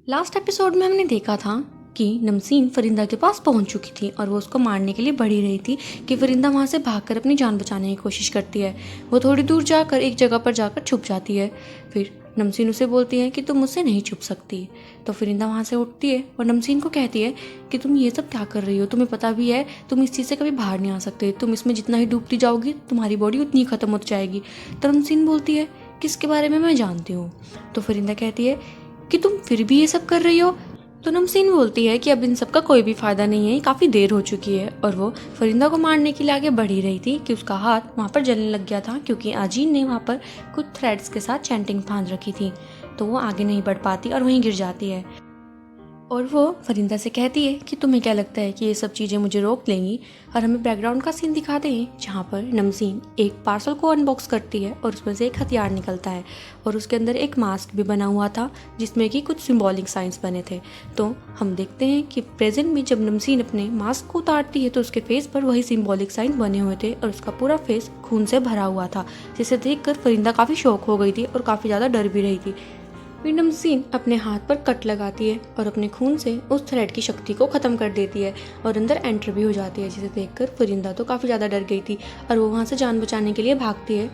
Last episode में हमने देखा था कि नमसीन फरिंदा के पास पहुंच चुकी थी और वो उसको मारने के लिए बढ़ी रही थी कि फरिंदा वहां से भागकर अपनी जान बचाने की कोशिश करती है। वो थोड़ी दूर जाकर एक जगह पर जाकर छुप जाती है। फिर नमसीन उसे बोलती है कि तुम मुझसे नहीं छुप सकती। तो फरिंदा वहाँ से उठती है और नमसीन को कहती है कि तुम ये सब क्या कर रही हो, तुम्हें पता भी है तुम इस चीज़ से कभी बाहर नहीं आ सकते, तुम इसमें जितना ही डूबती जाओगी तुम्हारी बॉडी उतनी ख़त्म होती जाएगी। तो नमसीन बोलती है किसके बारे में मैं जानती हूँ। तो फरिंदा कहती है कि तुम फिर भी ये सब कर रही हो। तो नमसीन बोलती है कि अब इन सब का कोई भी फायदा नहीं है, काफ़ी देर हो चुकी है। और वो फरिंदा को मारने के लिए आगे बढ़ी रही थी कि उसका हाथ वहाँ पर जलने लग गया था क्योंकि अजीन ने वहाँ पर कुछ थ्रेड्स के साथ चैंटिंग बांध रखी थी। तो वो आगे नहीं बढ़ पाती और वहीं गिर जाती है। और वो फरिंदा से कहती है कि तुम्हें क्या लगता है कि ये सब चीज़ें मुझे रोक लेंगी। और हमें बैकग्राउंड का सीन दिखाते हैं जहाँ पर नमसीन एक पार्सल को अनबॉक्स करती है और उसमें से एक हथियार निकलता है और उसके अंदर एक मास्क भी बना हुआ था जिसमें कि कुछ सिंबॉलिक साइंस बने थे। तो हम देखते हैं कि प्रेजेंट में जब नमसीन अपने मास्क को उतारती है तो उसके फेस पर वही सिंबॉलिक साइंस बने हुए थे और उसका पूरा फेस खून से भरा हुआ था, जिसे देखकर फरिंदा काफ़ी शॉक हो गई थी और काफ़ी ज़्यादा डर भी रही थी। फिर नमसीन अपने हाथ पर कट लगाती है और अपने खून से उस थ्रेड की शक्ति को ख़त्म कर देती है और अंदर एंटर भी हो जाती है, जिसे देखकर फरिंदा तो काफ़ी ज़्यादा डर गई थी और वो वहाँ से जान बचाने के लिए भागती है।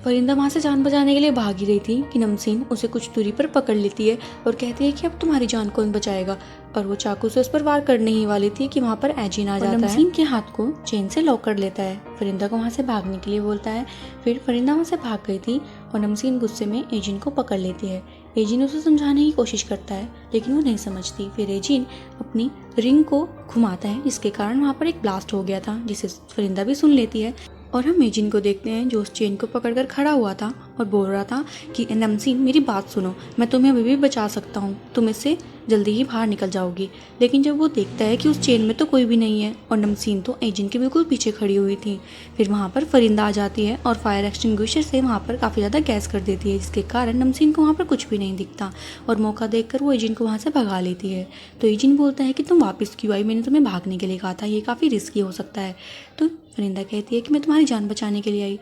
फरिंदा वहाँ से जान बचाने के लिए भाग ही रही थी कि नमसीन उसे कुछ दूरी पर पकड़ लेती है और कहती है कि अब तुम्हारी जान कौन बचाएगा। और वो चाकू से उस पर वार करने ही वाली थी कि वहाँ पर एजिन आ जाता है। नमसीन के हाथ को चेन से लॉक कर लेता है, फरिंदा को वहाँ से भागने के लिए बोलता है। फिर फरिंदा वहाँ से भाग गई थी और नमसीन गुस्से में एजिन को पकड़ लेती है। एजिन उसे समझाने की कोशिश करता है लेकिन वो नहीं समझती। फिर एजिन अपनी रिंग को घुमाता है जिसके कारण वहाँ पर एक ब्लास्ट हो गया था, जिसे फरिंदा भी सुन लेती है। और हम एजिन को देखते हैं जो उस चेन को पकड़कर खड़ा हुआ था और बोल रहा था कि नमसीन मेरी बात सुनो, मैं तुम्हें अभी भी बचा सकता हूँ, तुम इससे जल्दी ही बाहर निकल जाओगी। लेकिन जब वो देखता है कि उस चेन में तो कोई भी नहीं है और नमसीन तो एजिन के बिल्कुल पीछे खड़ी हुई थी। फिर वहाँ पर फरिंदा आ जाती है और फायर एक्सटिंग्विशर से वहाँ पर काफ़ी ज़्यादा गैस कर देती है, जिसके कारण नमसीन को वहाँ पर कुछ भी नहीं दिखता और मौका देखकर वो एजिन को वहाँ से भगा लेती है। तो एजिन बोलता है कि तुम वापस क्यों आई, मैंने तुम्हें भागने के लिए कहा था, ये काफ़ी रिस्की हो सकता है। तो फरिंदा कहती है कि मैं तुम्हारी जान बचाने के लिए आई।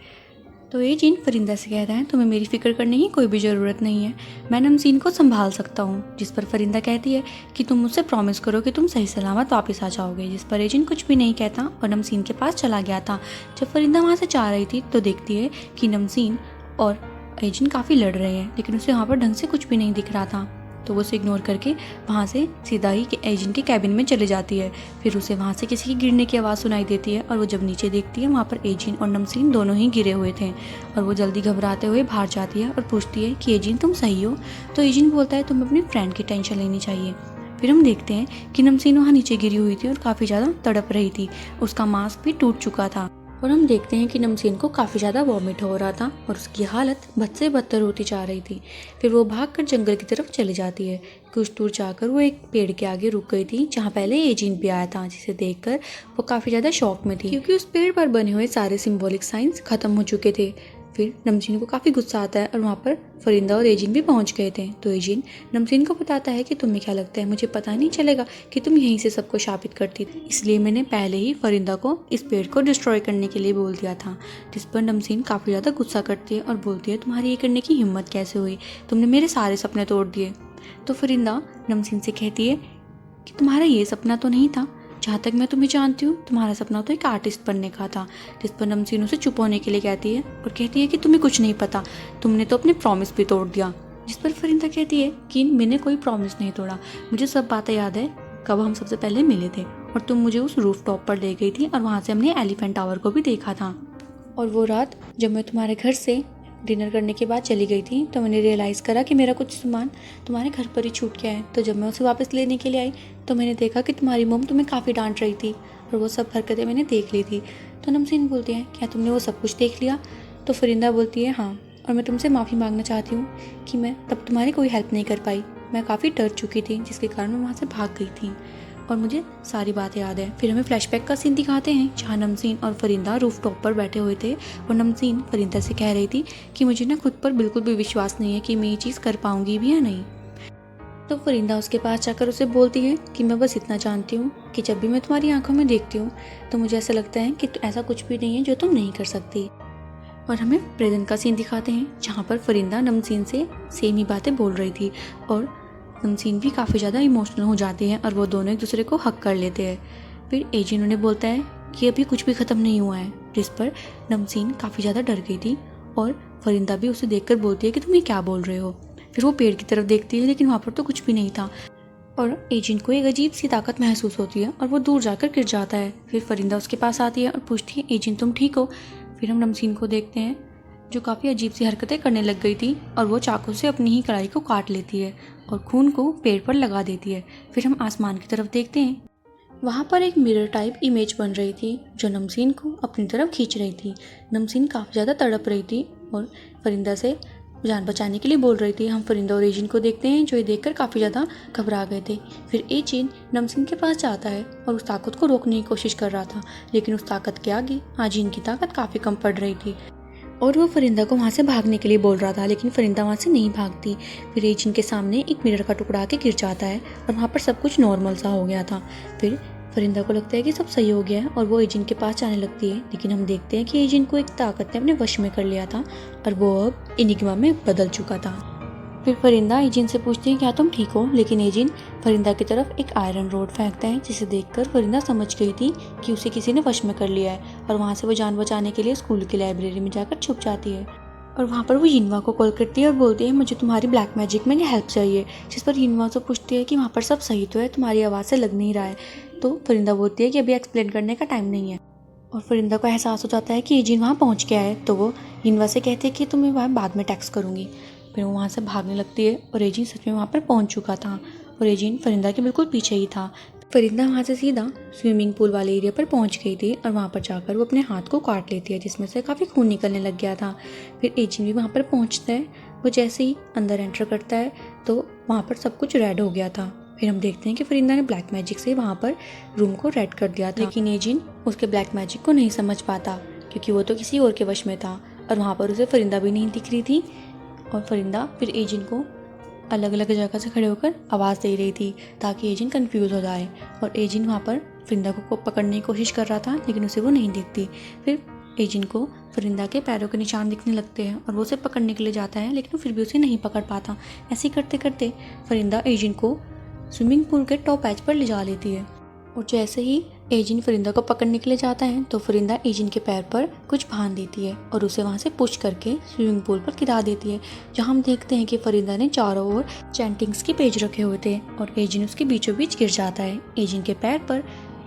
तो एजिन फरिंदा से कहता है तुम्हें मेरी फिक्र करने की कोई भी ज़रूरत नहीं है, मैं नमसीन को संभाल सकता हूँ। जिस पर फरिंदा कहती है कि तुम मुझसे प्रॉमिस करो कि तुम सही सलामत वापस आ जाओगे। जिस पर एजिन कुछ भी नहीं कहता और नमसीन के पास चला गया था। जब फरिंदा वहाँ से जा रही थी तो देखती है कि नमसीन और एजिन काफ़ी लड़ रहे हैं लेकिन उसे वहाँ पर ढंग से कुछ भी नहीं दिख रहा था। तो वो उसे इग्नोर करके वहाँ से सीधा ही एजिन के कैबिन में चले जाती है। फिर उसे वहाँ से किसी की गिरने की आवाज़ सुनाई देती है और वो जब नीचे देखती है वहाँ पर एजिन और नमसीन दोनों ही गिरे हुए थे और वो जल्दी घबराते हुए बाहर जाती है और पूछती है कि एजिन तुम सही हो। तो एजिन बोलता है तुम्हें अपनी फ्रेंड की टेंशन लेनी चाहिए। फिर हम देखते हैं कि नमसीन वहाँ नीचे गिरी हुई थी और काफ़ी ज़्यादा तड़प रही थी, उसका मास्क भी टूट चुका था। और हम देखते हैं कि नमसीन को काफ़ी ज़्यादा वॉमिट हो रहा था और उसकी हालत बद से बदतर होती जा रही थी। फिर वो भागकर जंगल की तरफ चली जाती है। कुछ दूर जाकर वो एक पेड़ के आगे रुक गई थी जहाँ पहले एजिन भी आया था, जिसे देखकर वो काफ़ी ज़्यादा शॉक में थी क्योंकि उस पेड़ पर बने हुए सारे सिंबॉलिक साइंस ख़त्म हो चुके थे। फिर नमसीन को काफ़ी गुस्सा आता है और वहाँ पर फरिंदा और एजिन भी पहुँच गए थे। तो एजिन नमसीन को बताता है कि तुम्हें क्या लगता है मुझे पता नहीं चलेगा कि तुम यहीं से सबको शापित करती थी, इसलिए मैंने पहले ही फरिंदा को इस पेड़ को डिस्ट्रॉय करने के लिए बोल दिया था। जिस पर नमसीन काफ़ी ज़्यादा गुस्सा करती है और बोलती है तुम्हारी ये करने की हिम्मत कैसे हुई, तुमने मेरे सारे सपने तोड़ दिए। तो फरिंदा नमसीन से कहती है कि तुम्हारा ये सपना तो नहीं था, जहाँ तक मैं तुम्हें जानती हूँ तुम्हारा सपना तो एक आर्टिस्ट बनने का था। जिस पर नमसीन उसे चुप होने के लिए कहती है और कहती है कि तुम्हें कुछ नहीं पता, तुमने तो अपने प्रॉमिस भी तोड़ दिया। जिस पर फरिंदा कहती है कि मैंने कोई प्रॉमिस नहीं तोड़ा, मुझे सब बातें याद है कब हम सबसे पहले मिले थे और तुम मुझे उस रूफ टॉप पर ले गई थी और वहाँ से हमने एलिफेंट टावर को भी देखा था। और वो रात जब मैं तुम्हारे घर से डिनर करने के बाद चली गई थी तो मैंने रियलाइज़ करा कि मेरा कुछ सामान तुम्हारे घर पर ही छूट गया है। तो जब मैं उसे वापस लेने के लिए आई तो मैंने देखा कि तुम्हारी मम तुम्हें काफ़ी डांट रही थी और वो सब हरकतें मैंने देख ली थी। तो नमसीन बोलती है क्या तुमने वो सब कुछ देख लिया? तो फरिंदा बोलती है हाँ, और मैं तुमसे माफ़ी मांगना चाहती हूँ कि मैं तब तुम्हारी कोई हेल्प नहीं कर पाई, मैं काफ़ी डर चुकी थी जिसके कारण मैं वहाँ से भाग गई थी और मुझे सारी बातें याद है। फिर हमें फ्लैशबैक का सीन दिखाते हैं जहाँ नमसीन और फरिंदा रूफ टॉप पर बैठे हुए थे और नमसीन फरिंदा से कह रही थी कि मुझे ना खुद पर बिल्कुल भी विश्वास नहीं है कि मैं ये चीज़ कर पाऊंगी भी या नहीं। तो फरिंदा उसके पास जाकर उसे बोलती है कि मैं बस इतना जानती हूँ कि जब भी मैं तुम्हारी आंखों में देखती हूँ तो मुझे ऐसा लगता है कि ऐसा कुछ भी नहीं है जो तुम नहीं कर सकती। और हमें प्रेजेंट का सीन दिखाते हैं जहाँ पर फरिंदा नमसीन से सेम ही बातें बोल रही थी और नमसीन भी काफ़ी ज़्यादा इमोशनल हो जाती है और वो दोनों एक दूसरे को हक कर लेते हैं। फिर एजिन उन्हें बोलता है कि अभी कुछ भी ख़त्म नहीं हुआ है, जिस पर नमसीन काफ़ी ज़्यादा डर गई थी और फरिंदा भी उसे देखकर बोलती है कि तुम ये क्या बोल रहे हो। फिर वो पेड़ की तरफ देखती है लेकिन वहाँ पर तो कुछ भी नहीं था और एजिन को एक अजीब सी ताकत महसूस होती है और वो दूर जाकर गिर जाता है। फिर फरिंदा उसके पास आती है और पूछती है एजिन तुम ठीक हो। फिर हम नमसीन को देखते हैं जो काफ़ी अजीब सी हरकतें करने लग गई थी और वो चाकू से अपनी ही कलाई को काट लेती है और खून को पेड़ पर लगा देती है। फिर हम आसमान की तरफ देखते हैं, वहाँ पर एक मिरर टाइप इमेज बन रही थी जो नमसीन को अपनी तरफ खींच रही थी। नमसीन काफ़ी ज़्यादा तड़प रही थी और फरिंदा से जान बचाने के लिए बोल रही थी। हम फरिंदा और एजिन को देखते हैं जो ये देखकर काफ़ी ज़्यादा घबरा गए थे। फिर एजिन नमसीन के पास जाता है और उस ताकत को रोकने की कोशिश कर रहा था, लेकिन उस ताकत के आगे एजिन की ताकत काफ़ी कम पड़ रही थी और वो फरिंदा को वहाँ से भागने के लिए बोल रहा था, लेकिन फरिंदा वहाँ से नहीं भागती। फिर एजिन के सामने एक मिरर का टुकड़ा आके गिर जाता है और वहाँ पर सब कुछ नॉर्मल सा हो गया था। फिर फरिंदा को लगता है कि सब सही हो गया है और वो एजिन के पास जाने लगती है, लेकिन हम देखते हैं कि एजिन को एक ताकत ने अपने वश में कर लिया था और वो अब एनिग्मा में बदल चुका था। फिर फरिंदा एजिन से पूछती है क्या तुम ठीक हो, लेकिन एजिन फरिंदा की तरफ एक आयरन रोड फेंकता है, जिसे देखकर फरिंदा समझ गई थी कि उसे किसी ने वश में कर लिया है और वहाँ से वो जान बचाने के लिए स्कूल की लाइब्रेरी में जाकर छुप जाती है और वहाँ पर वो यिनवा को कॉल करती है और बोलती है मुझे तुम्हारी ब्लैक मैजिक में हेल्प चाहिए। जिस पर यिनवा से पूछती है कि वहाँ पर सब सही तो है, तुम्हारी आवाज़ से लग नहीं रहा है। तो फरिंदा बोलती है कि अभी एक्सप्लेन करने का टाइम नहीं है और फरिंदा को एहसास हो जाता है कि एजिन वहाँ पहुँच गया है, तो वो यिनवा से कहती है कि तुम्हें वहाँ बाद में टेक्स्ट करूँगी। फिर वो वहाँ से भागने लगती है और एजिन सच में वहाँ पर पहुँच चुका था और एजिन फरिंदा के बिल्कुल पीछे ही था। फरिंदा वहाँ से सीधा स्विमिंग पूल वाले एरिया पर पहुँच गई थी और वहाँ पर जाकर वो अपने हाथ को काट लेती है, जिसमें से काफ़ी खून निकलने लग गया था। फिर एजिन भी वहाँ पर पहुँचता है। वो जैसे ही अंदर एंटर करता है तो वहाँ पर सब कुछ रेड हो गया था। फिर हम देखते हैं कि फरिंदा ने ब्लैक मैजिक से वहाँ पर रूम को रेड कर दिया था, लेकिन एजिन उसके ब्लैक मैजिक को नहीं समझ पाता क्योंकि वो तो किसी और के वश में था और वहाँ पर उसे फरिंदा भी नहीं दिख रही थी। और फरिंदा फिर एजिन को अलग अलग जगह से खड़े होकर आवाज़ दे रही थी ताकि एजिन कंफ्यूज हो जाए और एजिन वहाँ पर फरिंदा को पकड़ने की कोशिश कर रहा था, लेकिन उसे वो नहीं दिखती। फिर एजिन को फरिंदा के पैरों के निशान दिखने लगते हैं और वो उसे पकड़ने के लिए जाता है, लेकिन वो फिर भी उसे नहीं पकड़ पाता। ऐसे ही करते करते फरिंदा एजिन को स्विमिंग पूल के टॉप एज पर ले जा लेती है और जैसे ही एजिन फरिंदा को पकड़ने के लिए जाता है तो फरिंदा एजिन के पैर पर कुछ बांध देती है और उसे वहाँ से पुश करके स्विमिंग पूल पर गिरा देती है, जहाँ हम देखते हैं कि फरिंदा ने चारों ओर चैंटिंग्स के पेज रखे हुए थे और एजिन उसके बीचों बीच गिर जाता है। एजिन के पैर पर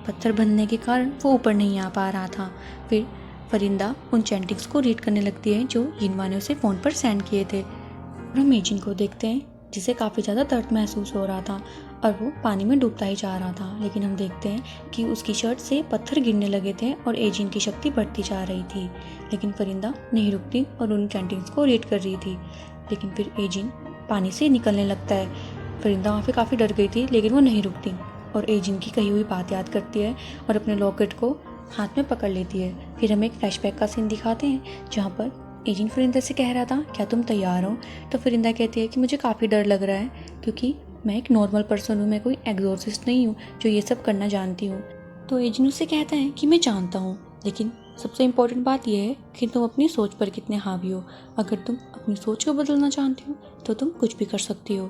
पत्थर बंधने के कारण वो ऊपर नहीं आ पा रहा था। फिर फरिंदा उन चैंटिंग्स को रीड करने लगती है जो यिनवा ने उसे फ़ोन पर सेंड किए थे और हम एजिन को देखते हैं जिसे काफ़ी ज़्यादा दर्द महसूस हो रहा था और वो पानी में डूबता ही जा रहा था, लेकिन हम देखते हैं कि उसकी शर्ट से पत्थर गिरने लगे थे और एजिन की शक्ति बढ़ती जा रही थी, लेकिन फरिंदा नहीं रुकती और उन चैंटिंग्स को रीड कर रही थी। लेकिन फिर एजिन पानी से निकलने लगता है। फरिंदा वहाँ पे काफ़ी डर गई थी, लेकिन वो नहीं रुकती और एजिन की कही हुई बात याद करती है और अपने लॉकेट को हाथ में पकड़ लेती है। फिर हम एक फ्लैशबैक का सीन दिखाते हैं जहाँ पर एजिन फरिंदा से कह रहा था क्या तुम तैयार हो, तो फरिंदा कहती है कि मुझे काफ़ी डर लग रहा है क्योंकि मैं एक नॉर्मल पर्सन हूँ, मैं कोई एग्जॉर्सिस्ट नहीं हूँ जो ये सब करना जानती हूँ। तो एजिन उससे कहता है कि मैं जानता हूँ, लेकिन सबसे इम्पोर्टेंट बात यह है कि तुम अपनी सोच पर कितने हावी हो। अगर तुम अपनी सोच को बदलना चाहती हो तो तुम कुछ भी कर सकती हो।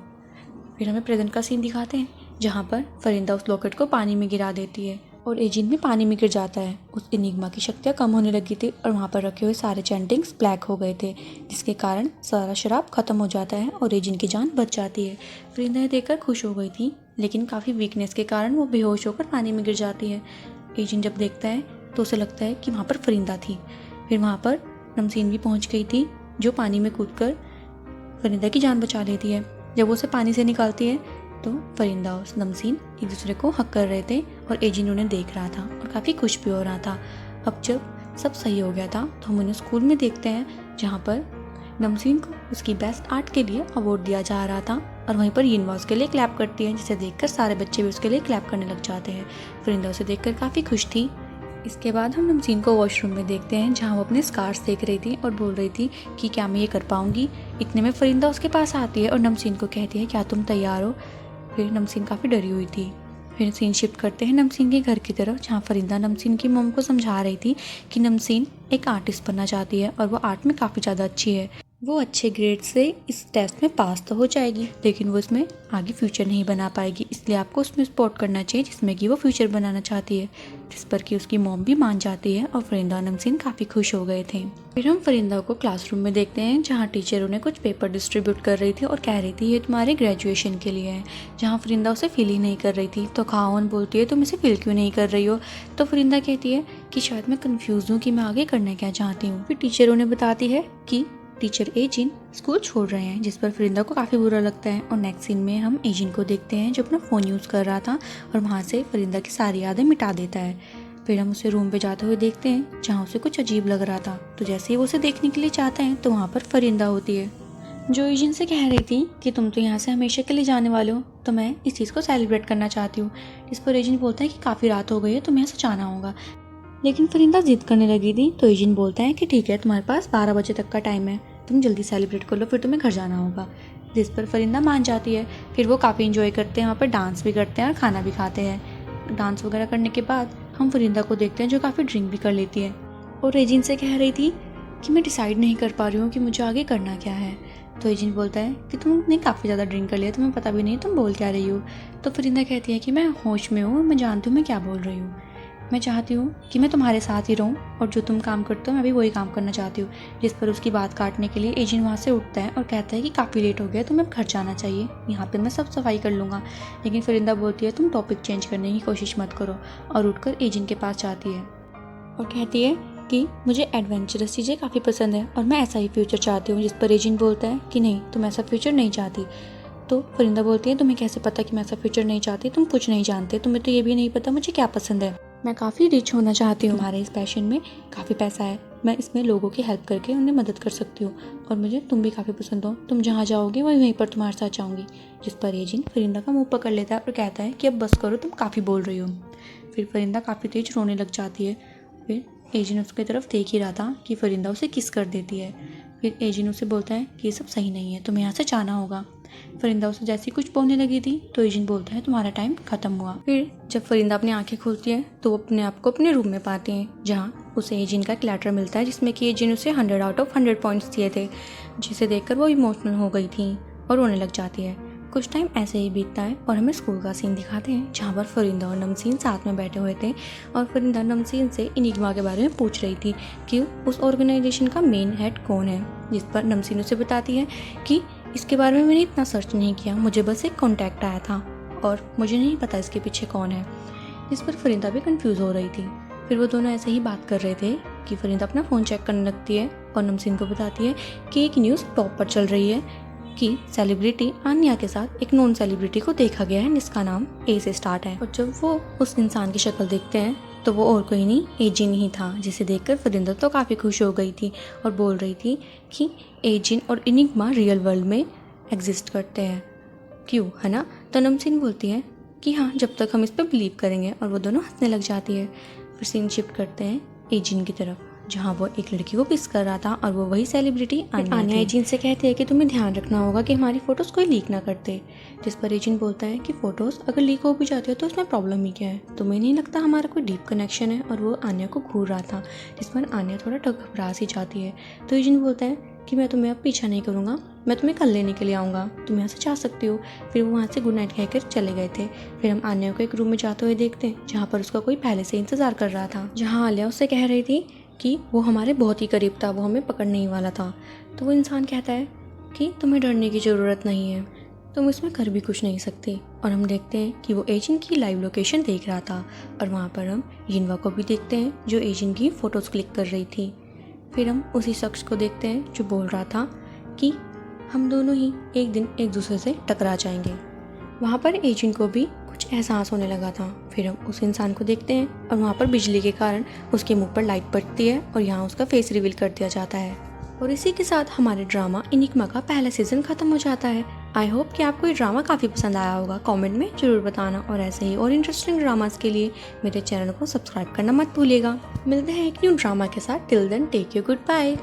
फिर हमें प्रेजेंट का सीन दिखाते हैं जहाँ पर फरिंदा उस लॉकेट को पानी में गिरा देती है और एजिन भी पानी में गिर जाता है। उस एनिग्मा की शक्तियाँ कम होने लगी थी और वहाँ पर रखे हुए सारे चैंटिंग्स ब्लैक हो गए थे, जिसके कारण सारा शराब खत्म हो जाता है और एजिन की जान बच जाती है। फरिंदा ये देखकर खुश हो गई थी, लेकिन काफ़ी वीकनेस के कारण वो बेहोश होकर पानी में गिर जाती है। एजिन जब देखता है तो उसे लगता है कि वहाँ पर फरिंदा थी। फिर वहाँ पर नमसीन भी पहुँच गई थी जो पानी में कूदकर फरिंदा की जान बचा लेती है। जब वो उसे पानी से निकालती है तो फरिंदा और नमसीन एक दूसरे को हक कर रहे थे और एजिन उन्हें देख रहा था और काफ़ी खुश भी हो रहा था। अब जब सब सही हो गया था तो हम उन्हें स्कूल में देखते हैं जहाँ पर नमसीन को उसकी बेस्ट आर्ट के लिए अवार्ड दिया जा रहा था और वहीं पर यिनवा उसके लिए क्लैप करती है, जिसे देखकर सारे बच्चे भी उसके लिए क्लैप करने लग जाते हैं। फरिंदा उसे देखकर काफ़ी खुश थी। इसके बाद हम नमसीन को वॉशरूम में देखते हैं जहाँ वो अपने स्कार्स देख रही थी और बोल रही थी कि क्या मैं ये कर पाऊँगी। इतने में फरिंदा उसके पास आती है और नमसीन को कहती है क्या तुम तैयार हो। फिर नमसीन काफ़ी डरी हुई थी। फिर सीन शिफ्ट करते हैं नमसीन के घर की तरफ जहाँ फरिंदा नमसीन की मम को समझा रही थी कि नमसीन एक आर्टिस्ट बनना चाहती है और वो आर्ट में काफ़ी ज़्यादा अच्छी है। वो अच्छे ग्रेड से इस टेस्ट में पास तो हो जाएगी, लेकिन वो इसमें आगे फ्यूचर नहीं बना पाएगी, इसलिए आपको उसमें सपोर्ट करना चाहिए जिसमें कि वो फ्यूचर बनाना चाहती है। जिस पर कि उसकी मॉम भी मान जाती है और फरिंदा और नमसीन काफ़ी खुश हो गए थे। फिर हम फरिंदा को क्लासरूम में देखते हैं जहाँ टीचर उन्हें कुछ पेपर डिस्ट्रीब्यूट कर रही थी और कह रही थी ये तुम्हारे ग्रेजुएशन के लिए है। जहाँ फरिंदा उसे फील ही नहीं कर रही थी तो खाओन बोलती है तुम इसे फील क्यों नहीं कर रही हो। तो फरिंदा कहती है कि शायद मैं कन्फ्यूज़ हूँ कि मैं आगे करना क्या चाहती हूँ। फिर टीचर उन्हें बताती है कि टीचर एजिन स्कूल छोड़ रहे हैं, जिस पर फरिंदा को काफ़ी बुरा लगता है। और नेक्स्ट सीन में हम एजिन को देखते हैं जो अपना फ़ोन यूज़ कर रहा था और वहाँ से फरिंदा की सारी यादें मिटा देता है। फिर हम उसे रूम पे जाते हुए देखते हैं जहाँ उसे कुछ अजीब लग रहा था। तो जैसे ही वो उसे देखने के लिए चाहते हैं तो वहाँ पर फरिंदा होती है जो एजिन से कह रही थी कि तुम तो यहाँ से हमेशा के लिए जाने वाले हो, तो मैं इस चीज़ को सेलिब्रेट करना चाहती हूँ। इस पर एजिन बोलता है कि काफ़ी रात हो गई है, तुम्हें यहाँ से जाना होगा। लेकिन फरिंदा जिद करने लगी थी तो एजिन बोलता है कि ठीक है, तुम्हारे पास 12 बजे तक का टाइम है, तुम जल्दी सेलिब्रेट कर लो, फिर तुम्हें घर जाना होगा। जिस पर फरिंदा मान जाती है। फिर वो काफ़ी इंजॉय करते हैं, वहाँ पर डांस भी करते हैं और खाना भी खाते हैं। डांस वगैरह करने के बाद हम फरिंदा को देखते हैं जो काफ़ी ड्रिंक भी कर लेती है और एजिन से कह रही थी कि मैं डिसाइड नहीं कर पा रही हूँ कि मुझे आगे करना क्या है। तो एजिन बोलता है कि तुमने काफ़ी ज़्यादा ड्रिंक कर लिया, तुम्हें पता भी नहीं तुम बोल क्या रही हो। तो फरिंदा कहती है कि मैं होश में हूँ, मैं जानती हूँ मैं क्या बोल रही हूँ, मैं चाहती हूँ कि मैं तुम्हारे साथ ही रहूँ और जो तुम काम करते हो मैं भी वही काम करना चाहती हूँ। जिस पर उसकी बात काटने के लिए एजिन वहाँ से उठता है और कहता है कि काफ़ी लेट हो गया, तुम्हें घर जाना चाहिए, यहाँ पे मैं सब सफाई कर लूँगा। लेकिन फरिंदा बोलती है तुम टॉपिक चेंज करने की कोशिश मत करो और उठकर एजिन के पास जाती है और कहती है कि मुझे एडवेंचरस चीज़ें काफ़ी पसंद है और मैं ऐसा ही फ्यूचर चाहती हूँ। जिस पर एजिन बोलता है कि नहीं, तुम ऐसा फ्यूचर नहीं चाहती। तो फरिंदा बोलती है तुम्हें कैसे पता कि मैं ऐसा फ्यूचर नहीं चाहती, तुम कुछ नहीं जानते, तुम्हें तो ये भी नहीं पता मुझे क्या पसंद है। मैं काफ़ी रिच होना चाहती हूँ, हमारे इस पैशन में काफ़ी पैसा है, मैं इसमें लोगों की हेल्प करके उन्हें मदद कर सकती हूँ और मुझे तुम भी काफ़ी पसंद हो, तुम जहाँ जाओगे मैं वहीं पर तुम्हारे साथ जाऊँगी। जिस पर एजिन फरिंदा का मुंह पकड़ लेता है और कहता है कि अब बस करो, तुम काफ़ी बोल रही हो। फिर फरिंदा काफ़ी तेज रोने लग जाती है। फिर एजिन उसकी तरफ देख ही रहा था कि फरिंदा उसे किस कर देती है। फिर एजिन उसे बोलता है कि ये सब सही नहीं है, तुम्हें यहाँ से जाना होगा। फरिंदा उसे जैसे ही कुछ बोलने लगी थी तो एजिन बोलता है तुम्हारा टाइम खत्म हुआ। फिर जब फरिंदा अपनी आंखें खोलती है तो वो अपने आप को अपने रूम में पाती है जहाँ उसे एजिन का एक लेटर मिलता है जिसमें कि एजिन उसे 100 आउट ऑफ 100 पॉइंट्स दिए थे, जिसे देखकर वो इमोशनल हो गई थी और रोने लग जाती है। कुछ टाइम ऐसे ही बीतता है और हमें स्कूल का सीन दिखाते हैं जहाँ पर फरिंदा और नमसीन साथ में बैठे हुए थे और फरिंदा नमसीन से इनिग्मा के बारे में पूछ रही थी कि उस ऑर्गेनाइजेशन का मेन हेड कौन है। जिस पर नमसीन उसे बताती है कि इसके बारे में मैंने इतना सर्च नहीं किया, मुझे बस एक कॉन्टैक्ट आया था और मुझे नहीं पता इसके पीछे कौन है। जिस पर फरिंदा भी कंफ्यूज हो रही थी। फिर वो दोनों ऐसे ही बात कर रहे थे कि फरिंदा अपना फ़ोन चेक करने लगती है और नमसीन को बताती है कि एक न्यूज़ टॉप पर चल रही है कि सेलिब्रिटी आन्या के साथ एक नॉन सेलिब्रिटी को देखा गया है जिसका नाम ए से स्टार्ट है। और जब वो उस इंसान की शक्ल देखते हैं तो वो और कोई नहीं एजिन ही था, जिसे देखकर फरिंदा तो काफ़ी खुश हो गई थी और बोल रही थी कि एजिन और इनिग्मा रियल वर्ल्ड में एग्जिस्ट करते हैं, क्यों, है ना। तो नमसीन बोलती है कि हाँ, जब तक हम इस पर बिलीव करेंगे, और वो दोनों हंसने लग जाती है। फिर सीन शिफ्ट करते हैं एजिन की तरफ जहाँ वो एक लड़की को किस कर रहा था और वो वही सेलिब्रिटी आन्या एजिन से कहते हैं कि तुम्हें ध्यान रखना होगा कि हमारी फ़ोटोज़ कोई लीक ना करते। जिस पर एजिन बोलता है कि फ़ोटोज़ अगर लीक हो भी जाती है तो उसमें प्रॉब्लम ही क्या है, तुम्हें नहीं लगता हमारा कोई डीप कनेक्शन है। और वो आन्या को घूर रहा था, जिस पर आन्या थोड़ा घबरा सी जाती है। तो एजिन बोलता है कि मैं तुम्हें अब पीछा नहीं करूँगा, मैं तुम्हें कल लेने के लिए आऊँगा, तुम यहाँ से जा सकती हो। फिर वो वहाँ से गुड नाइट कहकर चले गए थे। फिर हम आन्या को एक रूम में जाते हुए देखते हैं जहाँ पर उसका कोई पहले से इंतज़ार कर रहा था, जहाँ आलिया उससे कह रही थी कि वो हमारे बहुत ही करीब था, वो हमें पकड़ने ही वाला था। तो वो इंसान कहता है कि तुम्हें डरने की ज़रूरत नहीं है, तुम इसमें कर भी कुछ नहीं सकते। और हम देखते हैं कि वो एजिन की लाइव लोकेशन देख रहा था और वहाँ पर हम यिनवा को भी देखते हैं जो एजिन की फ़ोटोज़ क्लिक कर रही थी। फिर हम उसी शख्स को देखते हैं जो बोल रहा था कि हम दोनों ही एक दिन एक दूसरे से टकरा जाएंगे। वहाँ पर एजिन को भी कुछ एहसास होने लगा था। फिर हम उस इंसान को देखते हैं और वहाँ पर बिजली के कारण उसके मुंह पर लाइट पड़ती है और यहाँ उसका फेस रिवील कर दिया जाता है। और इसी के साथ हमारे ड्रामा इनिग्मा का पहला सीजन खत्म हो जाता है। आई होप कि आपको ये ड्रामा काफ़ी पसंद आया होगा, कमेंट में ज़रूर बताना। और ऐसे ही और इंटरेस्टिंग ड्रामास के लिए मेरे चैनल को सब्सक्राइब करना मत भूलिएगा। मिलते हैं एक न्यू ड्रामा के साथ। Till then take you, good bye.